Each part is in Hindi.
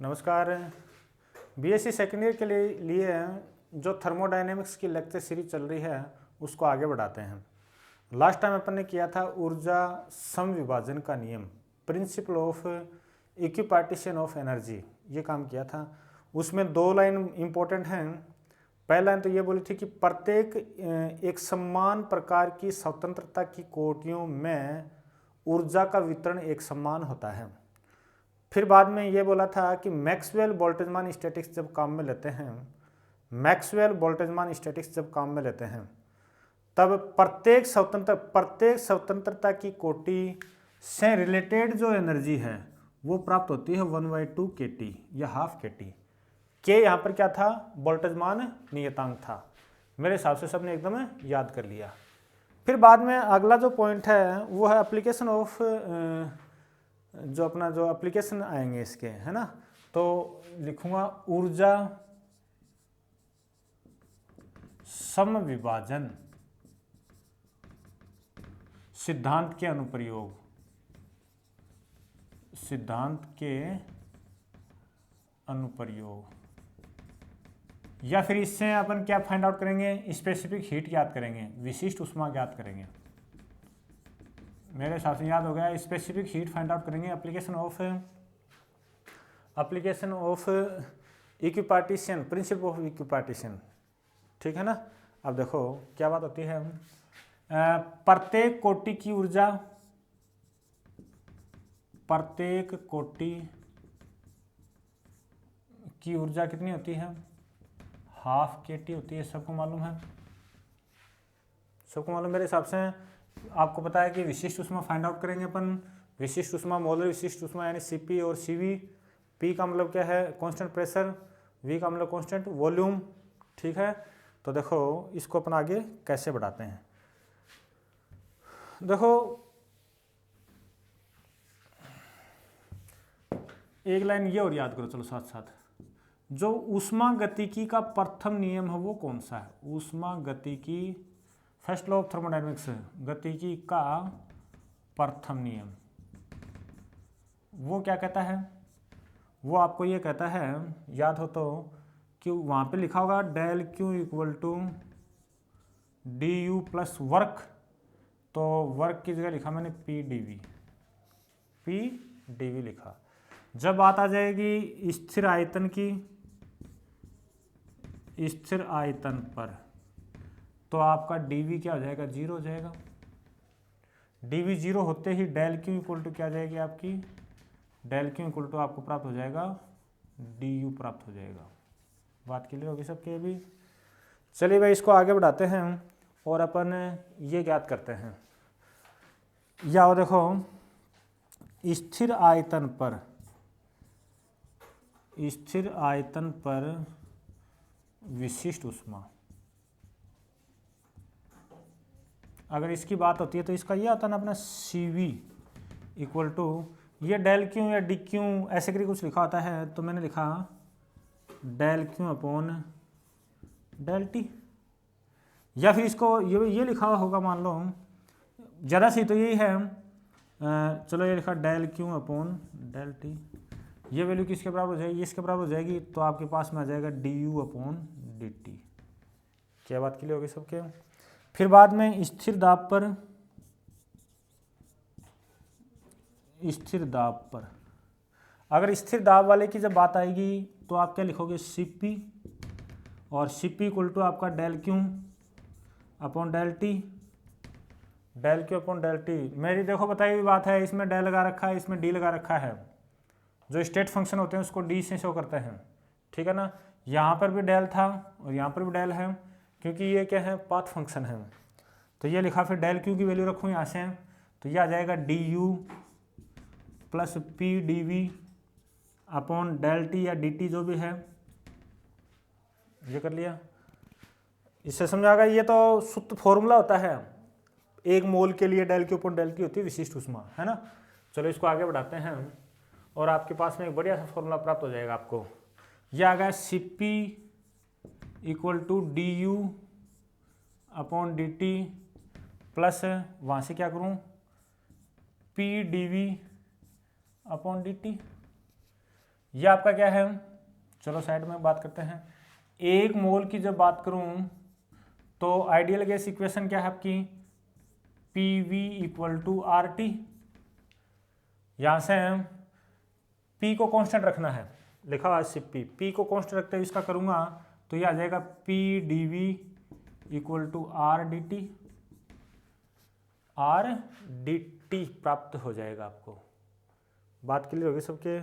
नमस्कार। बीएससी सेकेंड ईयर के लिए जो थर्मोडायनेमिक्स की लेक्चर सीरीज चल रही है उसको आगे बढ़ाते हैं। लास्ट टाइम अपन ने किया था ऊर्जा समविभाजन का नियम, principle of equipartition of energy, ये काम किया था। उसमें दो लाइन इंपॉर्टेंट हैं। पहला लाइन तो ये बोली थी कि प्रत्येक एक समान प्रकार की स्वतंत्रता की कोटियों में ऊर्जा का वितरण एक समान होता है। फिर बाद में ये बोला था कि मैक्सवेल बोल्ट्जमान स्टैटिक्स जब काम में लेते हैं, मैक्सवेल बोल्ट्जमान स्टैटिक्स जब काम में लेते हैं तब प्रत्येक स्वतंत्रता की कोटि से रिलेटेड जो एनर्जी है वो प्राप्त होती है 1/2 kT या हाफ kT। के यहाँ पर क्या था? बोल्ट्जमान नियतांक था। मेरे हिसाब से सबने एकदम याद कर लिया। फिर बाद में अगला जो पॉइंट है वो है एप्लीकेशन ऑफ, जो अपना जो एप्लीकेशन आएंगे इसके, है ना। तो लिखूंगा ऊर्जा समविभाजन सिद्धांत के अनुप्रयोग, सिद्धांत के अनुप्रयोग। या फिर इससे अपन क्या फाइंड आउट करेंगे? स्पेसिफिक हीट ज्ञात करेंगे, विशिष्ट ऊष्मा ज्ञात करेंगे। मेरे हिसाब से याद हो गया, स्पेसिफिक हीट फाइंड आउट करेंगे। Application of equipartition, principle of equipartition, ठीक है ना। अब देखो क्या बात होती है, प्रत्येक कोटि की ऊर्जा, प्रत्येक कोटि की ऊर्जा कितनी होती है? हाफ kT होती है। सबको मालूम है, सबको मालूम। मेरे हिसाब से आपको पता है कि विशिष्ट ऊष्मा फाइंड आउट करेंगे अपन। विशिष्ट ऊष्मा, मोलर विशिष्ट ऊष्मा यानी Cp और Cv। P का मतलब क्या है? Constant pressure. V का मतलब कांस्टेंट वॉल्यूम, ठीक है। तो देखो इसको अपन आगे कैसे बढ़ाते हैं। देखो एक लाइन ये और याद करो, चलो साथ साथ। जो ऊष्मा गतिकी का प्रथम नियम है वो कौन सा है? ऊष्मा गतिकी, फर्स्ट लॉ ऑफ थर्मोडायनेमिक्स, गतिकी का प्रथम नियम वो क्या कहता है? वो आपको ये कहता है, याद हो तो, कि वहाँ पे लिखा होगा del Q equal to D U plus work. तो वर्क की जगह लिखा मैंने पी डी वी लिखा। जब बात आ जाएगी स्थिर आयतन की, स्थिर आयतन पर, तो आपका dv क्या हो जाएगा? 0 हो जाएगा। dv 0 होते ही डेल क्यू इक्वल टू क्या जाएगी आपकी? डेल क्यू इक्वल टू आपको प्राप्त हो जाएगा du प्राप्त हो जाएगा। बात क्लियर होगी सबके अभी? चलिए भाई इसको आगे बढ़ाते हैं और अपन ये ज्ञात करते हैं। या देखो स्थिर आयतन पर, स्थिर आयतन पर विशिष्ट ऊष्मा, अगर इसकी बात होती है तो इसका ये आता है ना अपना Cv इक्वल टू, ये डेल क्यू या डी क्यू ऐसे करके कुछ लिखा होता है, तो मैंने लिखा del Q upon del T. या फिर इसको ये लिखा होगा, मान लो ज़्यादा सही तो यही है, चलो ये लिखा del Q upon del T. ये वैल्यू किसके बराबर हो जाएगी? इसके बराबर हो जाएगी, तो आपके पास में आ जाएगा D U upon D T. क्या बात क्लियर होगी सबके? फिर बाद में स्थिर दाब पर, स्थिर दाब पर, अगर स्थिर दाब वाले की जब बात आएगी तो आप क्या लिखोगे? Cp, और Cp इक्वल टू आपका del Q upon del T, del Q upon del T. मेरी देखो बताई हुई बात है, इसमें डेल लगा रखा है, इसमें डी लगा रखा है। जो स्टेट फंक्शन होते हैं उसको डी से शो करते हैं, ठीक है ना। यहाँ पर भी डेल था और यहाँ पर भी डेल है, क्योंकि ये क्या है? पाथ फंक्शन है। तो ये लिखा, फिर डेल क्यू की वैल्यू रखूँ यहाँ से, तो ये आ जाएगा D U plus P D V upon del T या डी टी जो भी है। ये कर लिया, इससे समझागा। ये तो शुद्ध फॉर्मूला होता है, एक मोल के लिए del Q upon del T होती है विशिष्ट ऊष्मा, है ना। चलो इसको आगे बढ़ाते हैं और आपके पास में एक बढ़िया सा फॉर्मूला प्राप्त हो जाएगा आपको। यह आ गया Cp equal to D U upon D T plus, वहाँ से क्या करूँ? P D V upon D T. ये आपका क्या है, चलो साइड में बात करते हैं। 1 मोल की जब बात करूं तो आइडियल गैस इक्वेशन क्या है आपकी, PV इक्वल टू RT। यहां से P को कांस्टेंट रखना है, लिखा हुआ है P को कांस्टेंट रखते हुए इसका करूंगा तो ये आ जाएगा PdV इक्वल टू RdT प्राप्त हो जाएगा आपको। बात क्लियर होगी सबके।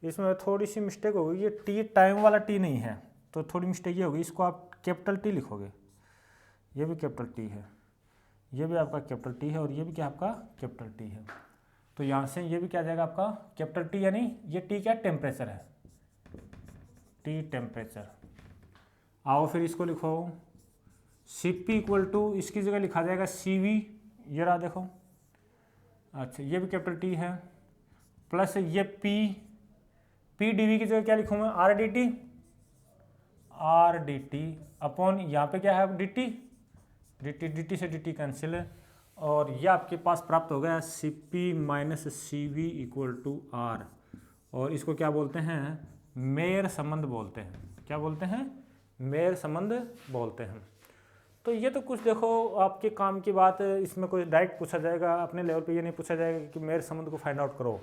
इसमें थोड़ी सी मिस्टेक होगी, ये टी टाइम वाला टी नहीं है तो थोड़ी मिस्टेक ये होगी, इसको आप कैपिटल टी लिखोगे, ये भी कैपिटल टी है, ये भी आपका कैपिटल टी है और ये भी क्या आपका कैपिटल टी है। तो यहाँ से ये भी क्या आ जाएगा आपका कैपिटल टी, यानी ये टी क्या टेम्परेचर है, टी टेम्परेचर। आओ फिर इसको लिखो Cp इक्वल टू, इसकी जगह लिखा जाएगा Cv, ये रहा देखो। अच्छा ये भी कैपिटल टी है, प्लस ये PdV की जगह क्या लिखूँ मैं, RdT अपॉन यहाँ पे क्या है dt से dt कैंसिल है, और ये आपके पास प्राप्त हो गया Cp minus Cv equal to R, और इसको क्या बोलते हैं, मेयर संबंध बोलते हैं। क्या बोलते हैं, मेयर संबंध बोलते हैं। तो ये तो कुछ देखो आपके काम की बात, इसमें कोई डायरेक्ट पूछा जाएगा अपने लेवल पे, ये नहीं पूछा जाएगा कि मेयर संबंध को फाइंड आउट करो।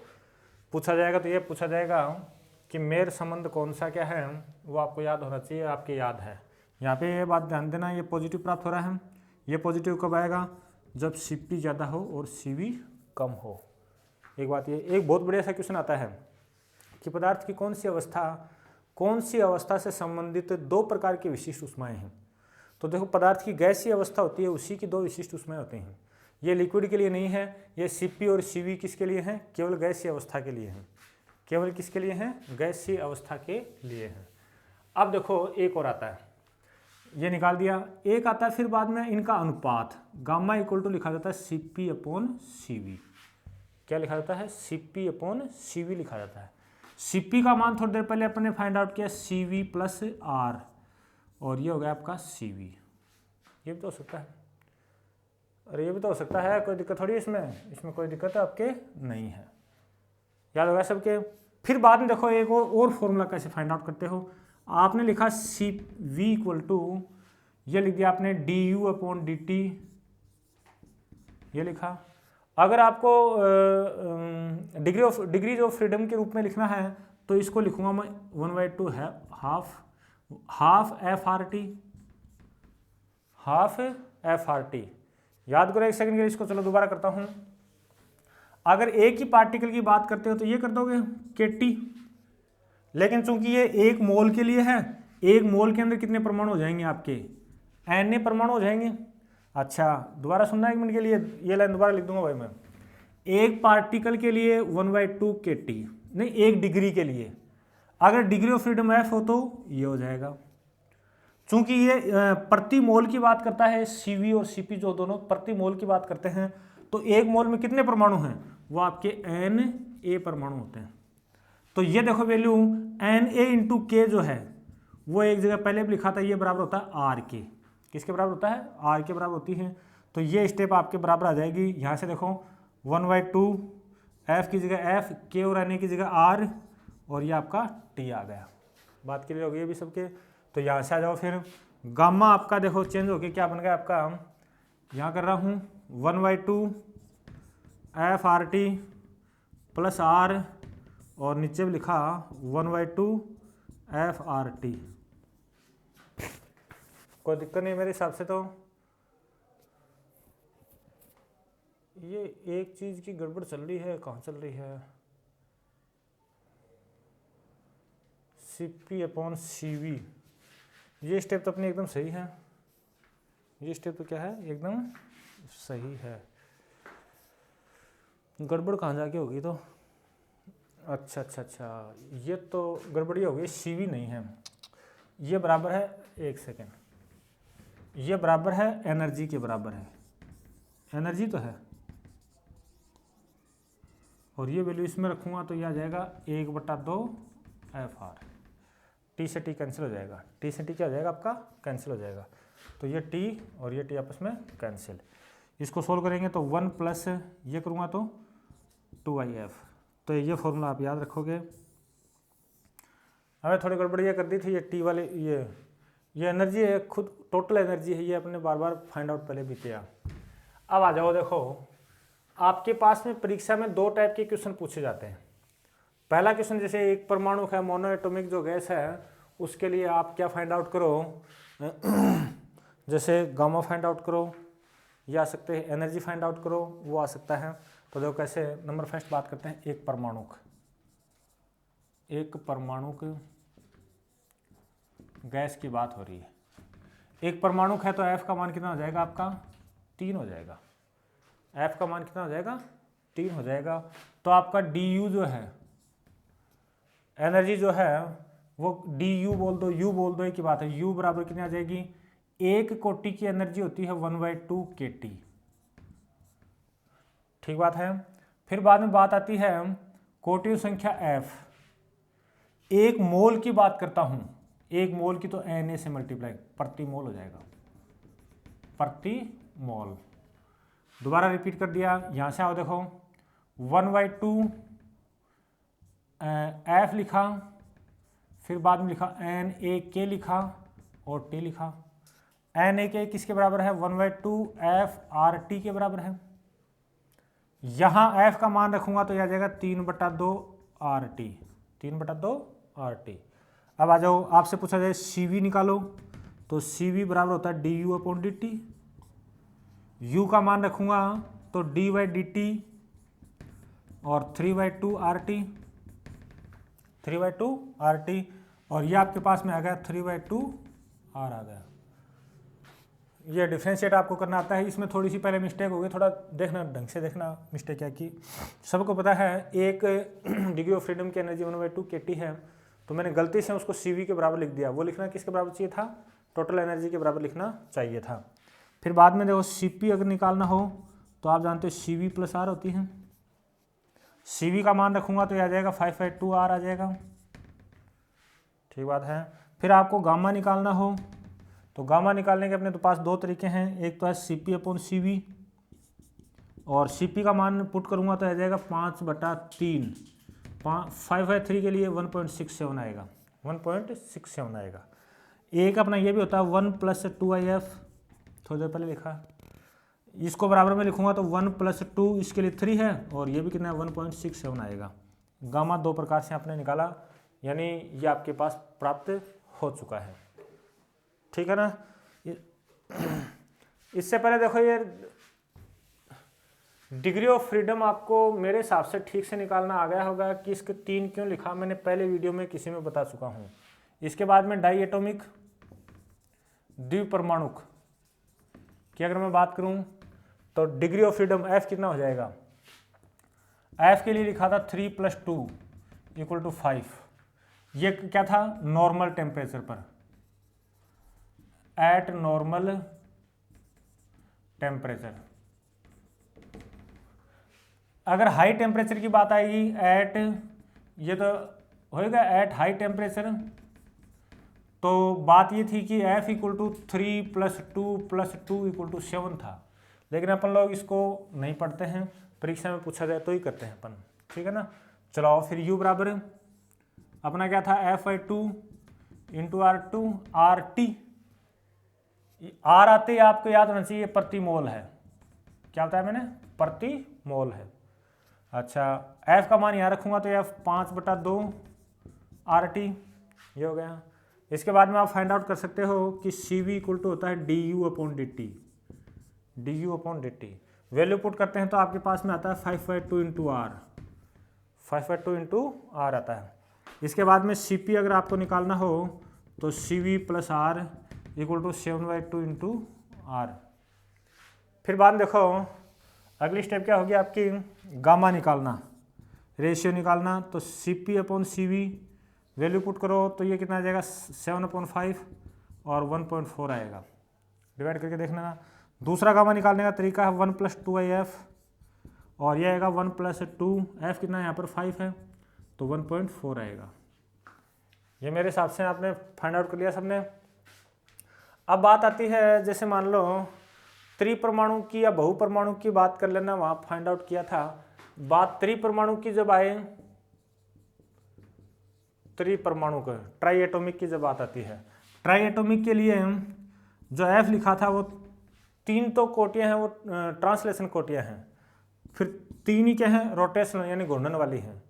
पूछा जाएगा तो ये पूछा जाएगा कि मेयर संबंध कौन सा क्या है, वो आपको याद होना चाहिए, आपके याद है। यहाँ पे ये बात ध्यान देना, ये पॉजिटिव प्राप्त हो रहा है, ये पॉजिटिव कब आएगा, जब Cp ज़्यादा हो और Cv कम हो। एक बात ये, एक बहुत बढ़िया सा क्वेश्चन आता है कि पदार्थ की कौन सी अवस्था से संबंधित 2 प्रकार की विशिष्ट ऊष्माएं हैं। तो देखो पदार्थ की गैसीय अवस्था होती है, उसी की 2 विशिष्ट ऊष्माएं होती हैं। ये लिक्विड के लिए नहीं है, ये Cp और Cv किसके लिए हैं, केवल गैसीय अवस्था के लिए हैं। केवल किसके लिए हैं, गैसीय अवस्था के लिए हैं। अब देखो एक और आता है, ये निकाल दिया, एक आता है फिर बाद में इनका अनुपात गामा इक्वल टू लिखा जाता है Cp अपॉन Cv। क्या लिखा जाता है, Cp अपॉन Cv लिखा जाता है। Cp का मान थोड़ी देर पहले अपन ने फाइंड आउट किया Cv प्लस R, और ये हो गया आपका Cv। ये भी तो हो सकता है, अरे ये भी तो हो सकता है, कोई दिक्कत थोड़ी इसमें कोई दिक्कत आपके नहीं है, याद होगा सबके। फिर बाद में देखो एक और फॉर्मूला कैसे फाइंड आउट करते हो। आपने लिखा Cv इक्वल टू, ये लिख दिया आपने du अपॉन dt, ये लिखा। अगर आपको डिग्री ऑफ फ्रीडम के रूप में लिखना है तो इसको लिखूंगा मैं 1/2 है हाफ FRT। याद करो एक सेकंड के लिए, इसको चलो दोबारा करता हूं। अगर एक ही पार्टिकल की बात करते हो तो ये कर दोगे KT, लेकिन चूंकि ये 1 मोल के लिए है, 1 मोल के अंदर कितने परमाणु हो जाएंगे आपके, N परमाणु हो जाएंगे। अच्छा दोबारा सुनना 1 मिनट के लिए, ये लाइन दोबारा लिख दूंगा भाई मैं। एक पार्टिकल के लिए 1/2 KT, नहीं 1 डिग्री के लिए, अगर डिग्री ऑफ फ्रीडम F हो तो ये हो जाएगा। चूंकि ये प्रति मोल की बात करता है, Cv और Cp जो दोनों प्रति मोल की बात करते हैं, तो 1 मोल में कितने परमाणु हैं, वो आपके Na परमाणु होते हैं। तो ये देखो वैल्यू Na इंटू के जो है वो एक जगह पहले भी लिखा था, ये बराबर होता है R के। किसके बराबर होता है, R के बराबर होती है। तो ये स्टेप आपके बराबर आ जाएगी। यहाँ से देखो 1/2 F की जगह F, K और Na की जगह R, और ये आपका T आ गया। बात क्लियर हो गई अभी सबके। तो यहाँ से आ जाओ फिर, गामा आपका देखो चेंज होके क्या बन गया आपका, यहाँ कर रहा हूँ 1/2 FRT प्लस R, और नीचे भी लिखा 1/2 FRT। कोई दिक्कत नहीं मेरे हिसाब से। तो ये एक चीज़ की गड़बड़ चल रही है, कहाँ चल रही है, Cp अपॉन Cv, ये स्टेप तो अपनी एकदम सही है, ये स्टेप तो क्या है एकदम सही है, गड़बड़ कहाँ जाके होगी तो, अच्छा ये तो गड़बड़ी हो गई, Cv नहीं है, ये बराबर है, एक सेकेंड, ये बराबर है एनर्जी के बराबर है, एनर्जी तो है, और ये वैल्यू इसमें रखूँगा तो ये आ जाएगा 1/2 FR। T से T कैंसिल हो जाएगा, T से T क्या हो जाएगा आपका कैंसिल हो जाएगा। तो ये T और ये T आपस में कैंसिल। इसको सोल्व करेंगे तो 1 प्लस ये करूँगा तो 2IF। तो ये फॉर्मूला आप याद रखोगे, हमें थोड़ी गड़बड़ी ये कर दी थी, ये टी वाले ये एनर्जी है, खुद टोटल एनर्जी है, ये अपने बार बार फाइंड आउट पहले भी किया। अब आ जाओ, देखो आपके पास में परीक्षा में 2 टाइप के क्वेश्चन पूछे जाते हैं। पहला क्वेश्चन जैसे एक परमाणु है, मोनो एटॉमिक जो गैस है, उसके लिए आप क्या फाइंड आउट करो, जैसे गामा फाइंड आउट करो, ये आ सकते हैं एनर्जी फाइंड आउट करो, वो आ सकता है। तो देखो कैसे, नंबर फर्स्ट बात करते हैं एक परमाणु गैस की बात हो रही है। एक परमाणु है तो F का मान कितना हो जाएगा आपका, 3 हो जाएगा। F का मान कितना हो जाएगा, 3 हो जाएगा। तो आपका du जो है, एनर्जी जो है वो du बोल दो, u बोल दो, एक ही बात है। u बराबर कितनी आ जाएगी, 1 कोटि की एनर्जी होती है 1/2 kT, ठीक बात है। फिर बाद में बात आती है कोटि संख्या F, 1 मोल की बात करता हूं, 1 मोल की तो Na से मल्टीप्लाई, प्रति मोल हो जाएगा, प्रति मोल। दोबारा रिपीट कर दिया, यहां से आओ देखो 1/2 F लिखा, फिर बाद में लिखा Na लिखा और T लिखा। Na किसके बराबर है, 1/2 F RT के बराबर है। यहां F का मान रखूंगा तो यह आ जाएगा 3/2 RT, 3/2 RT। अब आ जाओ, आपसे पूछा जाए CV निकालो, तो CV बराबर होता है du/dt। U का मान रखूंगा तो d/dt और 3/2 RT, 3/2 RT, और ये आपके पास में आ गया 3/2 R आ गया। ये डिफ्रेंशिएट आपको करना आता है। इसमें थोड़ी सी पहले मिस्टेक हो गई, थोड़ा देखना, ढंग से देखना मिस्टेक क्या की। सबको पता है एक डिग्री ऑफ फ्रीडम की एनर्जी 1/2 kT है, तो मैंने गलती से उसको CV के बराबर लिख दिया। वो लिखना किसके बराबर चाहिए था, टोटल एनर्जी के बराबर लिखना चाहिए था। फिर बाद में देखो CP अगर निकालना हो तो आप जानते हो CV + R होती है। CV का मान रखूंगा तो यह आ जाएगा 5/2 R आ जाएगा, ठीक बात है। फिर आपको गामा निकालना हो तो गामा निकालने के अपने तो पास 2 तरीके हैं, एक तो है CP/CV, और CP का मान पुट करूंगा तो आ जाएगा 5/3, 5/3 के लिए 1.67 आएगा, 1.67 आएगा। एक अपना ये भी होता है 1 + 2IF, थोड़ी देर पहले लिखा, इसको बराबर में लिखूंगा तो 1 + 2 इसके लिए 3 है, और ये भी कितना है 1.67 आएगा। गामा 2 प्रकार से आपने निकाला, यानी ये आपके पास प्राप्त हो चुका है, ठीक है ना। इससे पहले देखो ये डिग्री ऑफ फ्रीडम आपको मेरे हिसाब से ठीक से निकालना आ गया होगा कि इसके 3 क्यों लिखा, मैंने पहले वीडियो में किसी में बता चुका हूं। इसके बाद में डाई एटॉमिक, द्विपरमाणुक की अगर मैं बात करूं तो डिग्री ऑफ फ्रीडम F कितना हो जाएगा, F के लिए लिखा था 3 + 2 = 5। ये क्या था, नॉर्मल टेम्परेचर पर, एट नॉर्मल टेम्परेचर। अगर हाई टेम्परेचर की बात आएगी, एट, ये तो होएगा एट हाई टेम्परेचर, तो बात ये थी कि F = 3 + 2 + 2 = 7 था, लेकिन अपन लोग इसको नहीं पढ़ते हैं, परीक्षा में पूछा जाए तो ही करते हैं अपन, ठीक है ना। चलो फिर U बराबर अपना क्या था, F/2 × R2 RT। R आते ही आपको याद होना चाहिए प्रति मोल है, क्या बताया मैंने, प्रति मोल है। अच्छा, F का मान यहाँ रखूंगा तो F 5/2 RT, ये हो गया। इसके बाद में आप फाइंड आउट कर सकते हो कि CV = होता है du/dt, du/dt। वैल्यू पुट करते हैं तो आपके पास में आता है 5/2 × R, 5/2 × R आता है। इसके बाद में CP अगर आपको निकालना हो तो CV + R = 7/2 × R। फिर बाद देखो अगली स्टेप क्या होगी आपकी, गामा निकालना, रेशियो निकालना, तो CP/CV वैल्यू पुट करो तो ये कितना आ जाएगा 7/5 और 1.4 आएगा, डिवाइड करके देखना ना। दूसरा गामा निकालने का तरीका है 1 + 2IF, और ये आएगा 1 + 2F, कितना यहाँ पर 5 है तो 1.4 आएगा। ये मेरे हिसाब से आपने फाइंड आउट कर लिया सबने। अब बात आती है, जैसे मान लो त्रिपरमाणु की या बहुपरमाणु की बात कर लेना, वहां फाइंड आउट किया था। बात त्रिपरमाणु की जब आए, त्रिपरमाणु का ट्राई एटॉमिक की जब बात आती है, ट्राई एटॉमिक के लिए जो F लिखा था वो 3 तो कोटियाँ हैं, वो ट्रांसलेशन कोटियाँ हैं, फिर 3 ही क्या है रोटेशनल यानी घूर्णन वाली हैं,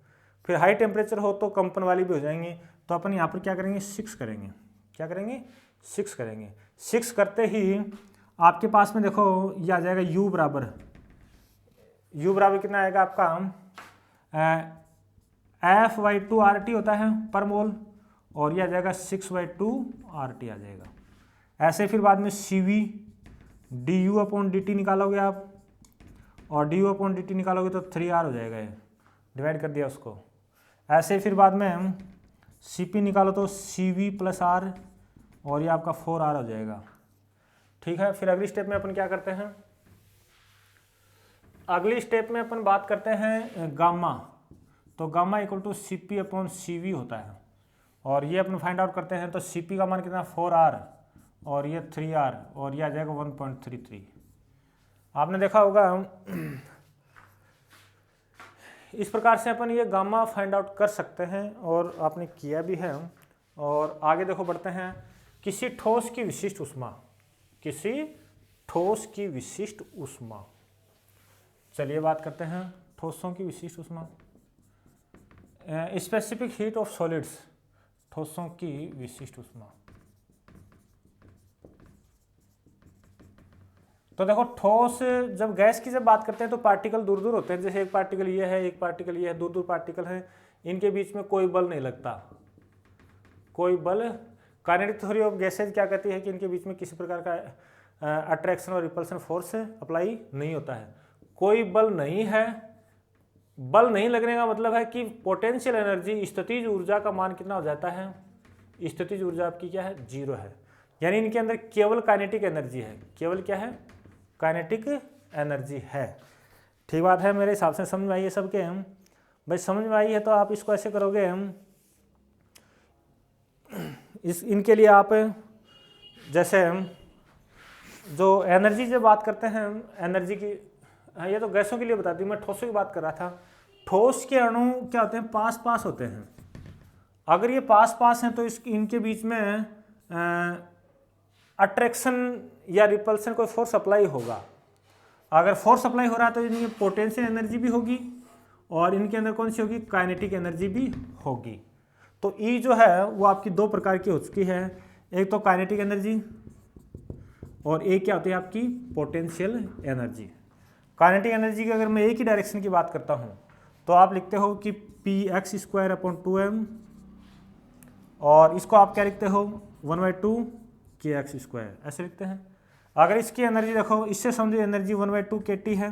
फिर हाई टेम्परेचर हो तो कंपन वाली भी हो जाएंगी। तो अपन यहाँ पर क्या करेंगे 6 करेंगे, क्या करेंगे 6 करेंगे। 6 करते ही आपके पास में देखो ये आ जाएगा U बराबर कितना आएगा आपका F/2 RT होता है पर मोल, और ये आ जाएगा 6/2 RT आ जाएगा। ऐसे फिर बाद में CV du/dt निकालोगे आप, और du/dt निकालोगे तो 3R हो जाएगा, ये डिवाइड कर दिया उसको। ऐसे फिर बाद में CP निकालो तो CV + R, और ये आपका 4R हो जाएगा। ठीक है, फिर अगली स्टेप में अपन क्या करते हैं, अगली स्टेप में अपन बात करते हैं गामा। तो गामा = CP/CV होता है, और ये अपन फाइंड आउट करते हैं। तो CP का मान कितना 4R, और ये 3R, और ये आ जाएगा 1.33। आपने देखा होगा इस प्रकार से अपन ये गामा फाइंड आउट कर सकते हैं, और आपने किया भी है। और आगे देखो बढ़ते हैं, किसी ठोस की विशिष्ट ऊष्मा, किसी ठोस की विशिष्ट ऊष्मा। चलिए बात करते हैं ठोसों की विशिष्ट ऊष्मा, स्पेसिफिक हीट ऑफ सॉलिड्स, ठोसों की विशिष्ट ऊष्मा। तो देखो ठोस, जब गैस की जब बात करते हैं तो पार्टिकल दूर दूर होते हैं, जैसे एक पार्टिकल ये है, एक पार्टिकल ये है, दूर दूर पार्टिकल हैं, इनके बीच में कोई बल नहीं लगता, कोई बल। काइनेटिक थ्योरी ऑफ गैसेज क्या कहती है कि इनके बीच में किसी प्रकार का अट्रैक्शन और रिपल्सन फोर्स अप्लाई नहीं होता है, कोई बल नहीं है। बल नहीं लगने का मतलब है कि पोटेंशियल एनर्जी, स्थितिज ऊर्जा का मान कितना हो जाता है, स्थितिज ऊर्जा आपकी क्या है 0 है, यानी इनके अंदर केवल काइनेटिक एनर्जी है, केवल क्या है काइनेटिक एनर्जी है। ठीक बात है, मेरे हिसाब से समझ में आई है सबके भाई, समझ में आई है तो आप इसको ऐसे करोगे, इनके लिए आप जैसे जो एनर्जी जब बात करते हैं एनर्जी की, ये तो गैसों के लिए बताती हूँ, मैं ठोसों की बात कर रहा था। ठोस के अणु क्या होते हैं, पास पास होते हैं। अगर ये पास पास हैं तो इनके बीच में अट्रैक्शन या रिपल्सन कोई फोर्स अप्लाई होगा। अगर फोर्स अप्लाई हो रहा है तो इनकी पोटेंशियल एनर्जी भी होगी, और इनके अंदर कौन सी होगी काइनेटिक एनर्जी भी होगी। तो ई जो है वो आपकी 2 प्रकार की हो चुकी है, एक तो काइनेटिक एनर्जी, और एक क्या होती है आपकी पोटेंशियल एनर्जी। काइनेटिक एनर्जी की अगर मैं एक ही डायरेक्शन की बात करता हूँ तो आप लिखते हो कि px²/2m, और इसको आप क्या लिखते हो 1/2 kx², ऐसे लिखते हैं। अगर इसकी एनर्जी देखो, इससे समझो एनर्जी 1/2 kT है,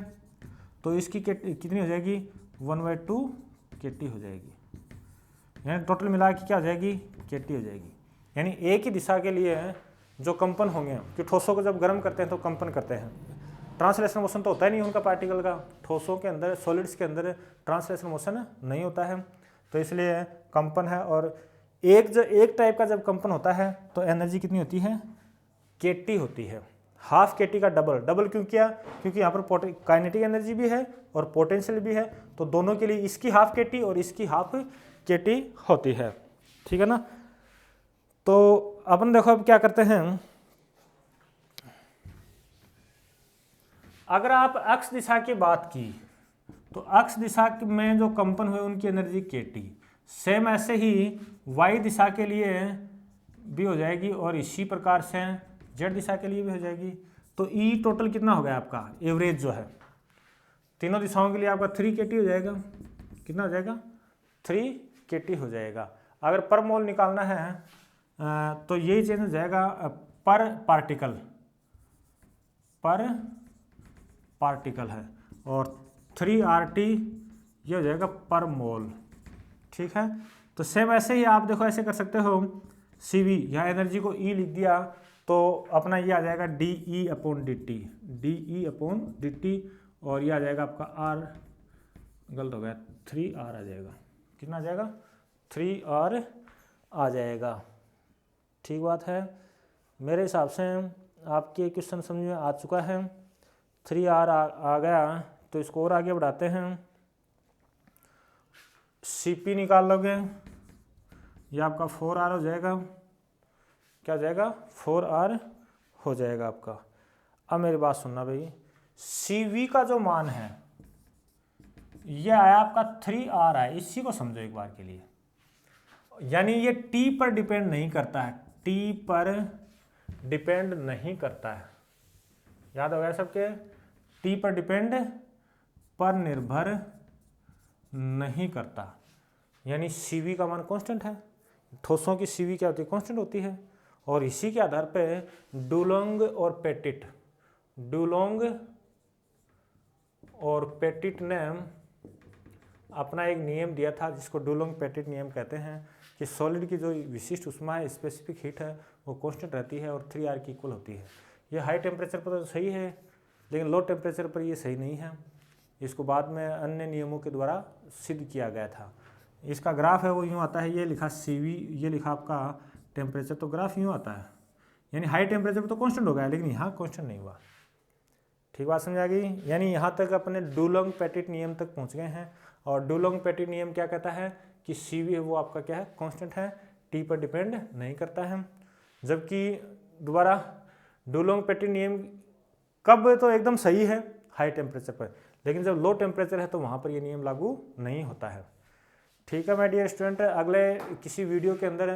तो इसकी कितनी हो जाएगी 1/2 kT हो जाएगी, यानी टोटल मिला के क्या हो जाएगी kT हो जाएगी। यानी एक ही दिशा के लिए जो कंपन होंगे, कि ठोसों को जब गर्म करते हैं तो कंपन करते हैं, ट्रांसलेशन मोशन तो होता ही नहीं उनका पार्टिकल का, ठोसों के अंदर सॉलिड्स के अंदर ट्रांसलेशन मोशन नहीं होता है, तो इसलिए कंपन है। और एक टाइप का जब कंपन होता है तो एनर्जी कितनी होती है kT होती है, हाफ kT का डबल क्यों किया, क्योंकि यहाँ पर काइनेटिक एनर्जी भी है और पोटेंशियल भी है, तो दोनों के लिए इसकी हाफ kT और इसकी हाफ kT होती है। ठीक है ना। तो अपन देखो अब क्या करते हैं, अगर आप अक्ष दिशा की बात की तो अक्ष दिशा में जो कंपन हुए उनकी एनर्जी kT, सेम ऐसे ही y दिशा के लिए भी हो जाएगी और इसी प्रकार से z दिशा के लिए भी हो जाएगी। तो E टोटल कितना हो गया आपका एवरेज जो है तीनों दिशाओं के लिए आपका 3 kT हो जाएगा। कितना हो जाएगा 3 kT हो जाएगा। अगर पर मोल निकालना है तो यही चेंज हो जाएगा पर पार्टिकल है, और 3 RT ये हो जाएगा पर मोल। ठीक है, तो सेम ऐसे ही आप देखो ऐसे कर सकते हो, CV यहाँ एनर्जी को E लिख दिया तो अपना ये आ जाएगा DE/dt, और ये आ जाएगा आपका R, गलत हो गया 3R आ जाएगा। कितना आ जाएगा 3R आ जाएगा। ठीक बात है, मेरे हिसाब से आपके क्वेश्चन समझ में आ चुका है। 3R आ गया तो इसको और आगे बढ़ाते हैं। CP निकाल लोगे ये आपका 4R हो जाएगा, क्या हो जाएगा 4R हो जाएगा आपका। अब मेरी बात सुनना भाई, CV का जो मान है ये आया आपका 3R है, इसी को समझो एक बार के लिए। यानी ये T पर डिपेंड नहीं करता है, T पर डिपेंड नहीं करता है, याद हो गया सबके, T पर डिपेंड पर निर्भर नहीं करता। यानी CV का मान कांस्टेंट है, ठोसों की CV क्या होती है, कांस्टेंट होती है। और इसी के आधार पे डुलोंग और पेटिट, डुलोंग और पेटिट ने अपना एक नियम दिया था जिसको डुलोंग पेटिट नियम कहते हैं कि सॉलिड की जो विशिष्ट ऊष्मा है, स्पेसिफिक हीट है, वो कांस्टेंट रहती है और 3R की इक्वल होती है। ये हाई टेम्परेचर पर तो सही है, लेकिन लो टेम्परेचर पर ये सही नहीं है। इसको बाद में अन्य नियमों के द्वारा सिद्ध किया गया था। इसका ग्राफ है वो यूँ आता है, ये लिखा CV, ये लिखा आपका टेम्परेचर, तो ग्राफ यूँ आता है। यानी हाई टेम्परेचर पर तो कांस्टेंट हो गया, लेकिन यहाँ कांस्टेंट नहीं हुआ। ठीक बात समझ आ गई। यानी यहाँ तक अपने डुलोंग पेटिट नियम तक पहुँच गए हैं। और डुलोंग पेटिट नियम क्या कहता है कि CV है वो आपका क्या है, कांस्टेंट है, T पर डिपेंड नहीं करता है। जबकि दोबारा डुलोंग पेटिट नियम कब तो एकदम सही है हाई टेम्परेचर पर, लेकिन जब लो टेम्परेचर है तो वहाँ पर ये नियम लागू नहीं होता है। ठीक है माय डियर स्टूडेंट, अगले किसी वीडियो के अंदर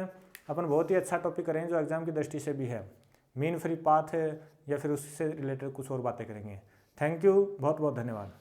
अपन बहुत ही अच्छा टॉपिक करेंगे जो एग्जाम की दृष्टि से भी है, मीन फ्री पाथ है, या फिर उससे रिलेटेड कुछ और बातें करेंगे। थैंक यू, बहुत बहुत धन्यवाद।